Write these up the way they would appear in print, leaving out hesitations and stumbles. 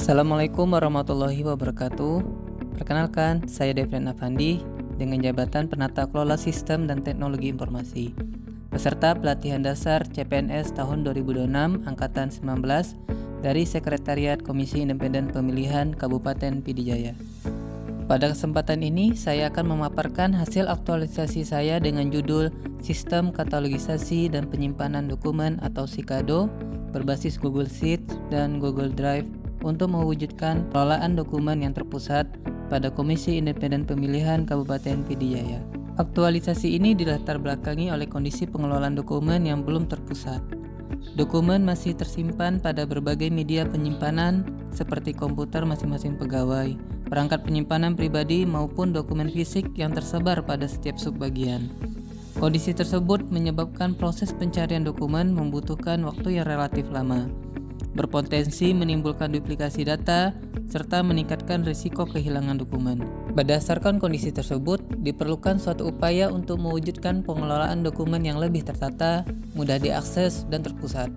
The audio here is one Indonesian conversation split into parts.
Assalamualaikum warahmatullahi wabarakatuh. Perkenalkan, saya Devren Afandi dengan jabatan Penata Kelola Sistem dan Teknologi Informasi. Peserta pelatihan dasar CPNS tahun 2026 angkatan 19 dari Sekretariat Komisi Independen Pemilihan Kabupaten Pidijaya. Pada kesempatan ini, saya akan memaparkan hasil aktualisasi saya dengan judul Sistem Katalogisasi dan Penyimpanan Dokumen atau SIKADO berbasis Google Sheets dan Google Drive untuk mewujudkan pengelolaan dokumen yang terpusat pada Komisi Independen Pemilihan Kabupaten Pidijaya. Aktualisasi ini dilatar belakangi oleh kondisi pengelolaan dokumen yang belum terpusat. Dokumen masih tersimpan pada berbagai media penyimpanan seperti komputer masing-masing pegawai, perangkat penyimpanan pribadi maupun dokumen fisik yang tersebar pada setiap subbagian. Kondisi tersebut menyebabkan proses pencarian dokumen membutuhkan waktu yang relatif lama, berpotensi menimbulkan duplikasi data, serta meningkatkan risiko kehilangan dokumen. Berdasarkan kondisi tersebut, diperlukan suatu upaya untuk mewujudkan pengelolaan dokumen yang lebih tertata, mudah diakses, dan terpusat.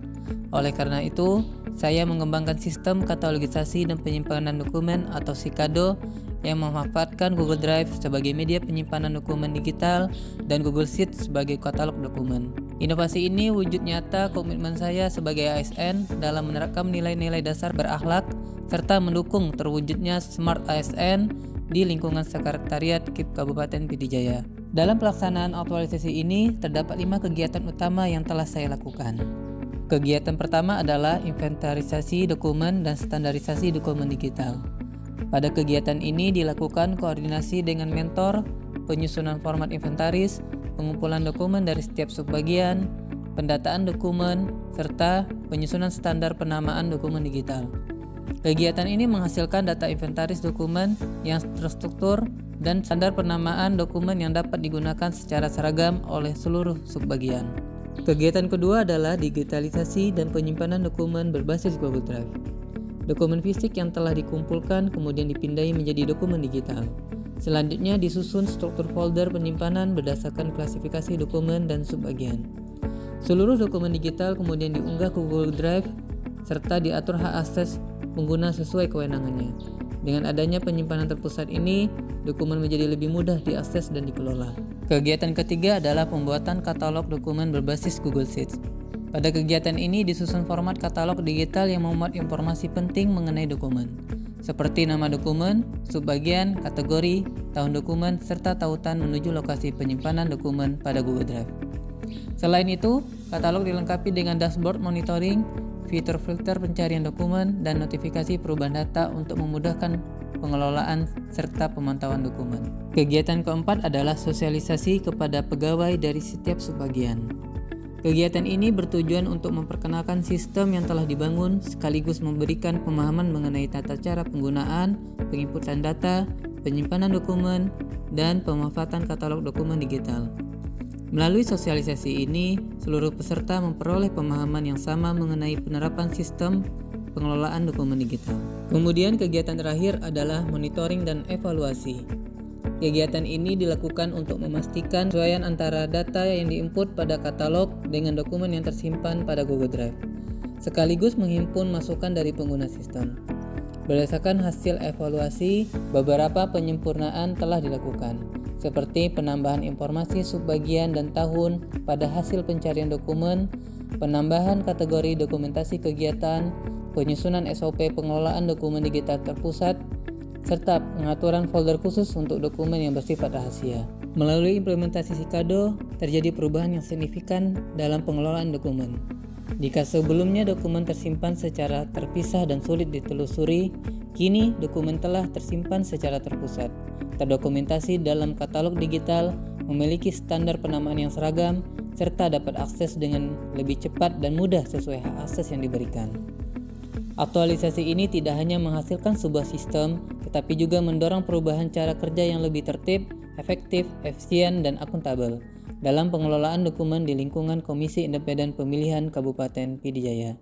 Oleh karena itu, saya mengembangkan sistem katalogisasi dan penyimpanan dokumen atau SIKADO yang memanfaatkan Google Drive sebagai media penyimpanan dokumen digital dan Google Sheets sebagai katalog dokumen. Inovasi ini wujud nyata komitmen saya sebagai ASN dalam menerapkan nilai-nilai dasar berakhlak serta mendukung terwujudnya Smart ASN di lingkungan Sekretariat KIP Kabupaten Pidijaya. Dalam pelaksanaan aktualisasi ini, terdapat 5 kegiatan utama yang telah saya lakukan. Kegiatan pertama adalah inventarisasi dokumen dan standarisasi dokumen digital. Pada kegiatan ini dilakukan koordinasi dengan mentor, penyusunan format inventaris, pengumpulan dokumen dari setiap subbagian, pendataan dokumen, serta penyusunan standar penamaan dokumen digital. Kegiatan ini menghasilkan data inventaris dokumen yang terstruktur dan standar penamaan dokumen yang dapat digunakan secara seragam oleh seluruh subbagian. Kegiatan kedua adalah digitalisasi dan penyimpanan dokumen berbasis Google Drive. Dokumen fisik yang telah dikumpulkan kemudian dipindai menjadi dokumen digital. Selanjutnya disusun struktur folder penyimpanan berdasarkan klasifikasi dokumen dan subbagian. Seluruh dokumen digital kemudian diunggah ke Google Drive serta diatur hak akses pengguna sesuai kewenangannya. Dengan adanya penyimpanan terpusat ini, dokumen menjadi lebih mudah diakses dan dikelola. Kegiatan ketiga adalah pembuatan katalog dokumen berbasis Google Sheets. Pada kegiatan ini disusun format katalog digital yang memuat informasi penting mengenai dokumen, seperti nama dokumen, subbagian, kategori, tahun dokumen, serta tautan menuju lokasi penyimpanan dokumen pada Google Drive. Selain itu, katalog dilengkapi dengan dashboard monitoring, fitur filter pencarian dokumen, dan notifikasi perubahan data untuk memudahkan pengelolaan serta pemantauan dokumen. Kegiatan keempat adalah sosialisasi kepada pegawai dari setiap subbagian. Kegiatan ini bertujuan untuk memperkenalkan sistem yang telah dibangun sekaligus memberikan pemahaman mengenai tata cara penggunaan, penginputan data, penyimpanan dokumen, dan pemanfaatan katalog dokumen digital. Melalui sosialisasi ini, seluruh peserta memperoleh pemahaman yang sama mengenai penerapan sistem pengelolaan dokumen digital. Kemudian kegiatan terakhir adalah monitoring dan evaluasi. Kegiatan ini dilakukan untuk memastikan kesesuaian antara data yang diinput pada katalog dengan dokumen yang tersimpan pada Google Drive, sekaligus menghimpun masukan dari pengguna sistem. Berdasarkan hasil evaluasi, beberapa penyempurnaan telah dilakukan, seperti penambahan informasi subbagian dan tahun pada hasil pencarian dokumen, penambahan kategori dokumentasi kegiatan, penyusunan SOP pengelolaan dokumen digital terpusat, serta pengaturan folder khusus untuk dokumen yang bersifat rahasia. Melalui implementasi SIKADO, terjadi perubahan yang signifikan dalam pengelolaan dokumen. Jika sebelumnya dokumen tersimpan secara terpisah dan sulit ditelusuri, kini dokumen telah tersimpan secara terpusat, terdokumentasi dalam katalog digital, memiliki standar penamaan yang seragam, serta dapat akses dengan lebih cepat dan mudah sesuai hak akses yang diberikan. Aktualisasi ini tidak hanya menghasilkan sebuah sistem, tetapi juga mendorong perubahan cara kerja yang lebih tertib, efektif, efisien, dan akuntabel dalam pengelolaan dokumen di lingkungan Komisi Independen Pemilihan Kabupaten Pidijaya.